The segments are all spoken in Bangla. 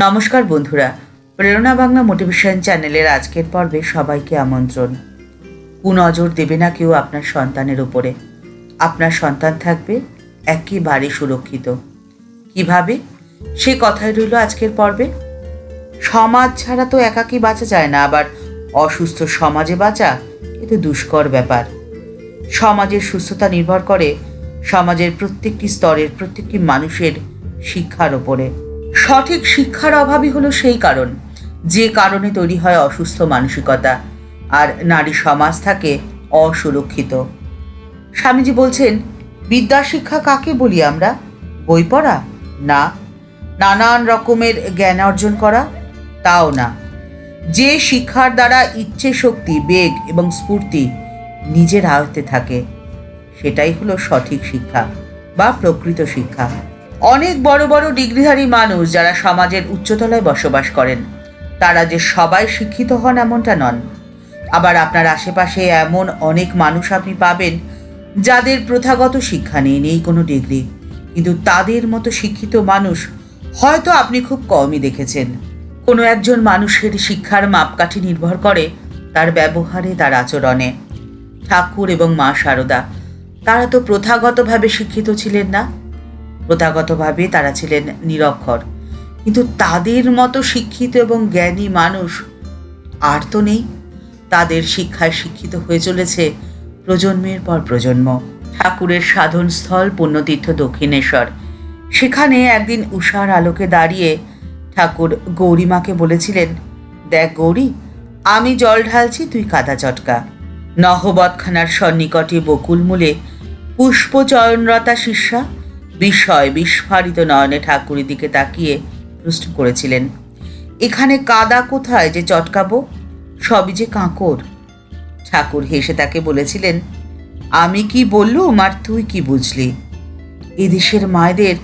নমস্কার বন্ধুরা, প্রেরণা বাংলা মোটিভেশন চ্যানেলের আজকের পর্বে সবাইকে আমন্ত্রণ। কুনজর দেবে না কেউ আপনার সন্তানের উপরে। আপনার সন্তান থাকবে একেবারে সুরক্ষিত। কিভাবে, সে কথাই রইল আজকের পর্বে। সমাজ ছাড়া তো একাকী বাঁচা যায় না, আবার অসুস্থ সমাজে বাঁচা এ তো দুষ্কর ব্যাপার। সমাজের সুস্থতা নির্ভর করে সমাজের প্রত্যেকটি স্তরের প্রত্যেকটি মানুষের শিক্ষার ওপরে। সঠিক শিক্ষার অভাবই হলো সেই কারণ, যে কারণে তৈরি হয় অসুস্থ মানসিকতা, আর নারী সমাজ থাকে অসুরক্ষিত। স্বামীজি বলছেন, বিদ্যা শিক্ষা কাকে বলি আমরা? বই পড়া না, নানান রকমের জ্ঞান অর্জন করা তাও না। যে শিক্ষার দ্বারা ইচ্ছে শক্তি, বেগ এবং স্ফূর্তি নিজের আয়ত্তে থাকে, সেটাই হলো সঠিক শিক্ষা বা প্রকৃত শিক্ষা। অনেক বড় বড় ডিগ্রিধারী মানুষ যারা সমাজের উচ্চতলায় বসবাস করেন, তারা যে সবাই শিক্ষিত হন এমনটা নন। আবার আপনার আশেপাশে এমন অনেক মানুষ আপনি পাবেন যাদের প্রথাগত শিক্ষা নেই কোনো ডিগ্রি, কিন্তু তাদের মতো শিক্ষিত মানুষ হয়তো আপনি খুব কমই দেখেছেন। কোনো একজন মানুষের শিক্ষার মাপকাঠি নির্ভর করে তার ব্যবহারে, তার আচরণে। ঠাকুর এবং মা শারদা, তারা তো প্রথাগতভাবে শিক্ষিত ছিলেন না। প্রথাগতভাবে তারা ছিলেন নিরক্ষর, কিন্তু তাদের মতো শিক্ষিত এবং জ্ঞানী মানুষ আর তো নেই। তাদের শিক্ষায় শিক্ষিত হয়ে চলেছে প্রজন্মের পর প্রজন্ম। ঠাকুরের সাধনস্থল পুণ্যতীর্থ দক্ষিণেশ্বর, সেখানে একদিন উষার আলোকে দাঁড়িয়ে ঠাকুর গৌরীমাকে বলেছিলেন, দেখ গৌরী, আমি জল ঢালছি, তুই কাদা চটকা। নহবতখানার সন্নিকটে বকুলমূলে পুষ্পচয়নরতা শিষ্যা বিস্ময় বিস্ফারিত নয়নে ঠাকুরের দিকে তাকিয়ে প্রশ্ন করেছিলেন, এখানে কাদা কোথায় যে চটকাবো? সবই যে কাঁকর। ঠাকুর হেসে তাকে বলেছিলেন, আমি কি বললুম আর তুই কি বুঝলি? এদেশের মায়েদের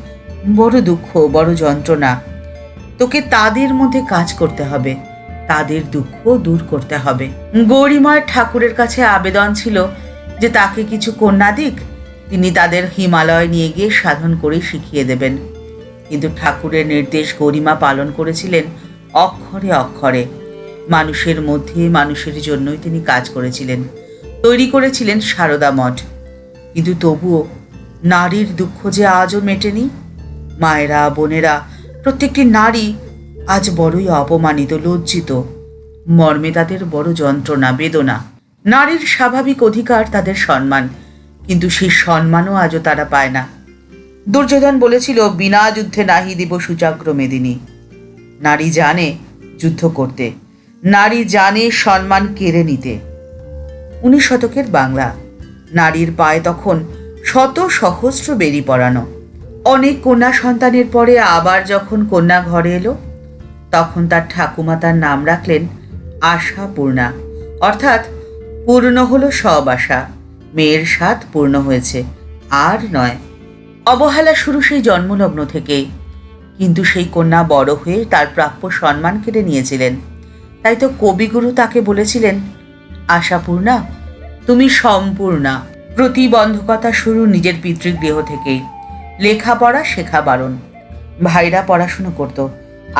বড় দুঃখ, বড় যন্ত্রণা। তোকে তাদের মধ্যে কাজ করতে হবে, তাদের দুঃখ দূর করতে হবে। গৌরীমার ঠাকুরের কাছে আবেদন ছিল যে তাকে কিছু কন্যা দিক, তিনি তাদের হিমালয় নিয়ে গিয়ে সাধন করে শিখিয়ে দেবেন। কিন্তু ঠাকুরের নির্দেশ গৌরীমা পালন করেছিলেন অক্ষরে অক্ষরে। মানুষের মধ্যে, মানুষের জন্যই তিনি কাজ করেছিলেন, তৈরি করেছিলেন সারদা মঠ। কিন্তু তবুও নারীর দুঃখ যে আজও মেটেনি। মায়েরা, বোনেরা, প্রত্যেকটি নারী আজ বড়ই অপমানিত, লজ্জিত। মর্মে তাদের বড় যন্ত্রণা, বেদনা। নারীর স্বাভাবিক অধিকার তাদের সম্মান, কিন্তু সেই সম্মানও আজও তারা পায় না। দুর্যোধন বলেছিল, বিনা যুদ্ধে নাহি দিব সুচাগ্র মেদিনী। নারী জানে যুদ্ধ করতে, নারী জানে সম্মান কেড়ে নিতে। 19 শতকের বাংলা। নারীর পায়ে তখন শত সহস্র বেরি পরানো। অনেক কন্যা সন্তানের পরে আবার যখন কন্যা ঘরে এলো, তখন তার ঠাকুমা তার নাম রাখলেন আশাপূর্ণা, অর্থাৎ পূর্ণ হলো সব আশা, মেয়ের স্বাদ পূর্ণ হয়েছে, আর নয়। অবহেলা শুরু সেই জন্মলগ্ন থেকেই। কিন্তু সেই কন্যা বড় হয়ে তার প্রাপ্য সম্মান কেড়ে নিয়েছিলেন। তাই তো কবিগুরু তাকে বলেছিলেন, আশাপূর্ণা তুমি সম্পূর্ণা। প্রতিবন্ধকতা শুরু নিজের পিতৃগৃহ থেকেই। লেখাপড়া শেখা বারণ। ভাইরা পড়াশুনো করত,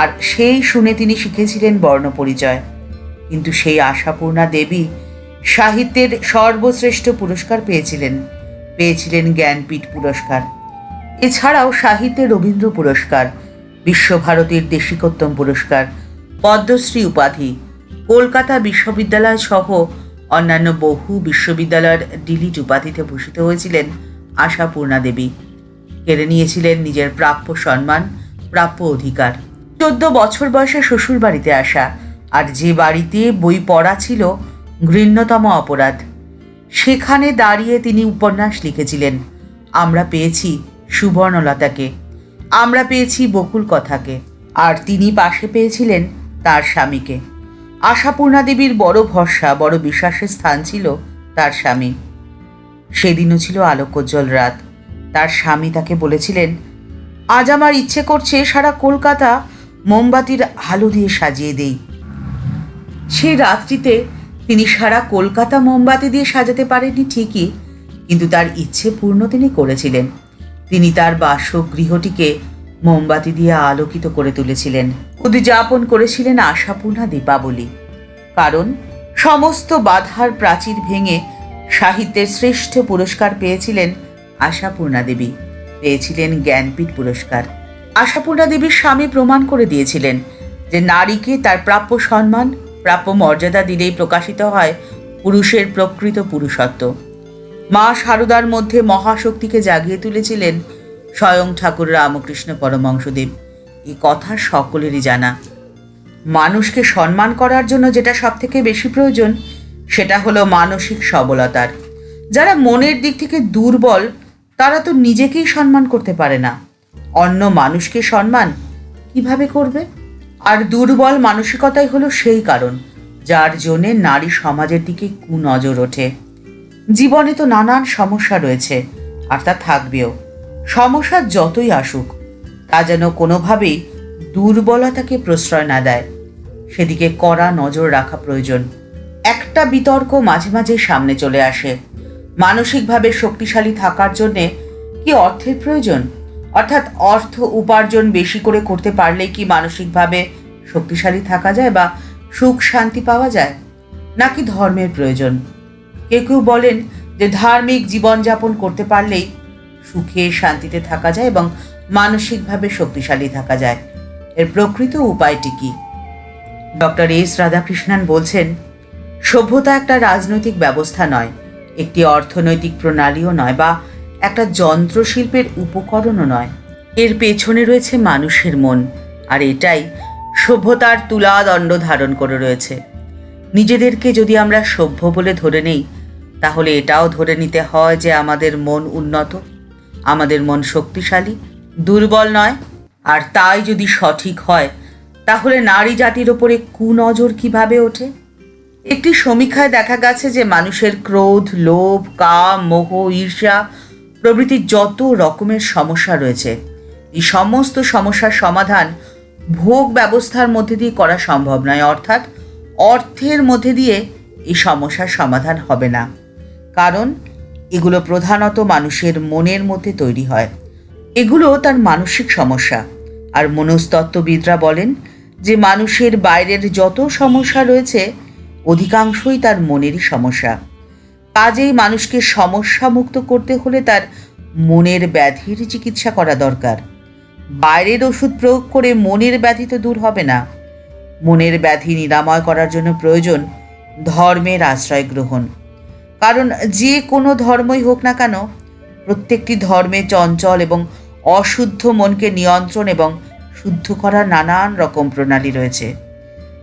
আর সেই শুনে তিনি শিখেছিলেন বর্ণ পরিচয়। কিন্তু সেই আশাপূর্ণা দেবী সাহিত্যের সর্বশ্রেষ্ঠ পুরস্কার পেয়েছিলেন জ্ঞানপীঠ পুরস্কার। এছাড়াও সাহিত্যে রবীন্দ্র পুরস্কার, বিশ্বভারতীর দেশিকোত্তম পুরস্কার, পদ্মশ্রী উপাধি, কলকাতা বিশ্ববিদ্যালয় সহ অন্যান্য বহু বিশ্ববিদ্যালয়ের ডিলিট উপাধিতে ভূষিত হয়েছিলেন আশাপূর্ণা দেবী। কেড়ে নিয়েছিলেন নিজের প্রাপ্য সম্মান, প্রাপ্য অধিকার। 14 বছর বয়সে শ্বশুর বাড়িতে আসা, আর যে বাড়িতে বই পড়া ছিল ঘৃণ্যতম অপরাধ, সেখানে দাঁড়িয়ে তিনি উপন্যাস লিখেছিলেন। আমরা পেয়েছি সুবর্ণলতাকে, আমরা পেয়েছি বকুল কথাকে, আর তিনি পাশে পেয়েছিলেন তার স্বামীকে। আশাপূর্ণা দেবীর বড় ভরসা, বড় বিশ্বাসের স্থান ছিল তার স্বামী। সেদিনও ছিল আলোকোজ্জ্বল রাত। তার স্বামী তাকে বলেছিলেন, আজ আমার ইচ্ছে করছে সারা কলকাতা মোমবাতির আলো দিয়ে সাজিয়ে দেই। সেই রাত্রিতে তিনি সারা কলকাতা মোমবাতি দিয়ে সাজাতে পারেননি ঠিকই, কিন্তু তার ইচ্ছে পূর্ণ তিনি করেছিলেন। তিনি তার বাসগৃহটিকে মোমবাতি দিয়ে আলোকিত করে তুলেছিলেন। উদযাপন করেছিলেন আশাপূর্ণা দীপাবলি। কারণ সমস্ত বাধার প্রাচীর ভেঙে সাহিত্যের শ্রেষ্ঠ পুরস্কার পেয়েছিলেন আশাপূর্ণা দেবী, পেয়েছিলেন জ্ঞানপীঠ পুরস্কার। আশাপূর্ণা দেবীর স্বামী প্রমাণ করে দিয়েছিলেন যে নারীকে তার প্রাপ্য সম্মান, প্রাপ্য মর্যাদা দিলেই প্রকাশিত হয় পুরুষের প্রকৃত পুরুষত্ব। মা শারদার মধ্যে মহাশক্তিকে জাগিয়ে তুলেছিলেন স্বয়ং ঠাকুর রামকৃষ্ণ পরমহংসদেব। এই কথা সকলেরই জানা। মানুষকে সম্মান করার জন্য যেটা সব থেকে বেশি প্রয়োজন সেটা হলো মানসিক সবলতার। যারা মনের দিক থেকে দুর্বল তারা তো নিজেকেই সম্মান করতে পারে না, অন্য মানুষকে সম্মান কিভাবে করবে? আর দুর্বল মানসিকতাই হলো সেই কারণ যার জন্যে নারী সমাজের দিকে কুনজর ওঠে। জীবনে তো নানান সমস্যা রয়েছে, আর তা থাকবেও। সমস্যা যতই আসুক তা যেন কোনোভাবেই দুর্বলতাকে প্রশ্রয় না দেয়, সেদিকে কড়া নজর রাখা প্রয়োজন। একটা বিতর্ক মাঝে মাঝে সামনে চলে আসে, মানসিকভাবে শক্তিশালী থাকার জন্যে কি অর্থের প্রয়োজন? অর্থাৎ অর্থ উপার্জন বেশি করে করতে পারলেই কি মানসিকভাবে শক্তিশালী থাকা যায় বা সুখ শান্তি পাওয়া যায়, নাকি ধর্মের প্রয়োজন? কেউ কেউ বলেন যে ধার্মিক জীবনযাপন করতে পারলেই সুখে শান্তিতে থাকা যায় এবং মানসিকভাবে শক্তিশালী থাকা যায়। এর প্রকৃত উপায়টি কি? ডক্টর এস রাধাকৃষ্ণন বলছেন, সভ্যতা একটা রাজনৈতিক ব্যবস্থা নয়, একটি অর্থনৈতিক প্রণালীও নয়, বা একটা যন্ত্রশিল্পের উপকরণও নয়। এর পেছনে রয়েছে মানুষের মন, আর এটাই সভ্যতার তুলাদণ্ড ধারণ করে রয়েছে। নিজেদেরকে যদি আমরা সভ্য বলে ধরে নেই, তাহলে এটাও ধরে নিতে হয় যে আমাদের মন উন্নত, আমাদের মন শক্তিশালী, দুর্বল নয়। আর তাই যদি সঠিক হয় তাহলে নারী জাতির ওপরে কুনজর কিভাবে ওঠে? একটি সমীক্ষায় দেখা গেছে যে মানুষের ক্রোধ, লোভ, কাম, মোহ, ঈর্ষা প্রভৃতি যত রকমের সমস্যা রয়েছে, এই সমস্ত সমস্যার সমাধান ভোগ ব্যবস্থার মধ্যে দিয়ে করা সম্ভব নয়। অর্থাৎ অর্থের মধ্যে দিয়ে এই সমস্যার সমাধান হবে না, কারণ এগুলো প্রধানত মানুষের মনের মধ্যে তৈরি হয়। এগুলো তার মানসিক সমস্যা। আর মনস্তত্ত্ববিদরা বলেন যে মানুষের বাইরের যত সমস্যা রয়েছে অধিকাংশই তার মনেরই সমস্যা। কাজেই মানুষকে সমস্যা মুক্ত করতে হলে তার মনের ব্যাধির চিকিৎসা করা দরকার। বাইরের ওষুধ প্রয়োগ করে মনের ব্যাধি তো দূর হবে না। মনের ব্যাধি নিরাময় করার জন্য প্রয়োজন ধর্মের আশ্রয় গ্রহণ। কারণ যে কোনো ধর্মই হোক না কেন, প্রত্যেকটি ধর্মে চঞ্চল এবং অশুদ্ধ মনকে নিয়ন্ত্রণ এবং শুদ্ধ করার নানান রকম প্রণালী রয়েছে।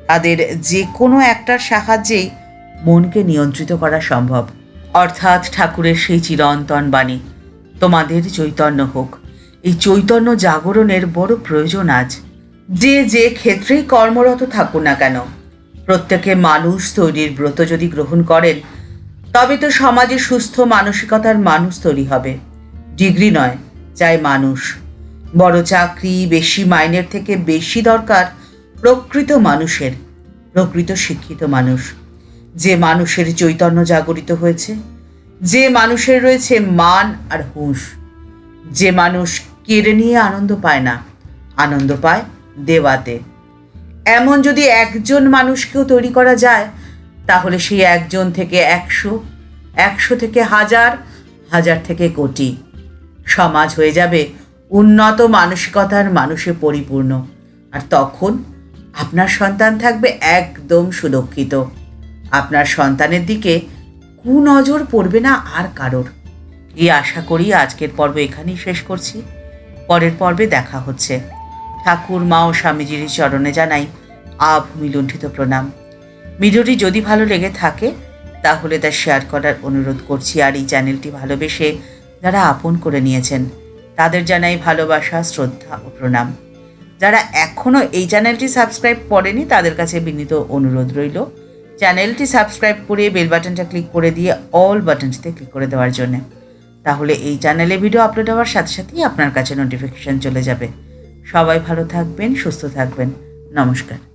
তাদের যে কোনো একটার সাহায্যেই মনকে নিয়ন্ত্রিত করা সম্ভব। অর্থাৎ ঠাকুরের সেই চিরন্তন বাণী, তোমাদের চৈতন্য হোক। এই চৈতন্য জাগরণের বড় প্রয়োজন আজ। যে যে ক্ষেত্রেই কর্মরত থাকুন না কেন, প্রত্যেকে মানুষ তৈরির ব্রত যদি গ্রহণ করেন, তবে তো সমাজে সুস্থ মানসিকতার মানুষ তৈরি হবে। ডিগ্রি নয়, চাই মানুষ। বড় চাকরি, বেশি মাইনের থেকে বেশি দরকার প্রকৃত মানুষের, প্রকৃত শিক্ষিত মানুষ। যে মানুষের চৈতন্য জাগরিত হয়েছে, যে মানুষের রয়েছে মান আর হুঁশ, যে মানুষ কেড়ে নিয়ে আনন্দ পায় না, আনন্দ পায় দেওয়াতে। এমন যদি একজন মানুষকেও তৈরি করা যায়, তাহলে সেই একজন থেকে 100, 100 থেকে 1000, 1000 থেকে কোটি। সমাজ হয়ে যাবে উন্নত মানসিকতার মানুষে পরিপূর্ণ। আর তখন আপনার সন্তান থাকবে একদম সুরক্ষিত। আপনার সন্তানের দিকে কুনজর পড়বে না আর কারোর। এই আশা করি আজকের পর্ব এখানেই শেষ করছি। পরের পর্বে দেখা হচ্ছে। ঠাকুর, মা ও স্বামীজির চরণে জানাই আভূমি লুণ্ঠিত প্রণাম। ভিডিওটি যদি ভালো লেগে থাকে তাহলে তা শেয়ার করার অনুরোধ করছি। আর এই চ্যানেলটি ভালোবেসে যারা আপন করে নিয়েছেন তাদের জানাই ভালোবাসা, শ্রদ্ধা ও প্রণাম। যারা এখনও এই চ্যানেলটি সাবস্ক্রাইব করেনি তাদের কাছে বিনীত অনুরোধ রইল চ্যানেলটি সাবস্ক্রাইব করে বেল বাটনটা ক্লিক করে দিয়ে অল বাটনটিতে ক্লিক করে দেওয়ার জন্য। তাহলে এই চ্যানেলে ভিডিও আপলোড হওয়ার সাথে সাথেই আপনার কাছে নোটিফিকেশান চলে যাবে। সবাই ভালো থাকবেন, সুস্থ থাকবেন। নমস্কার।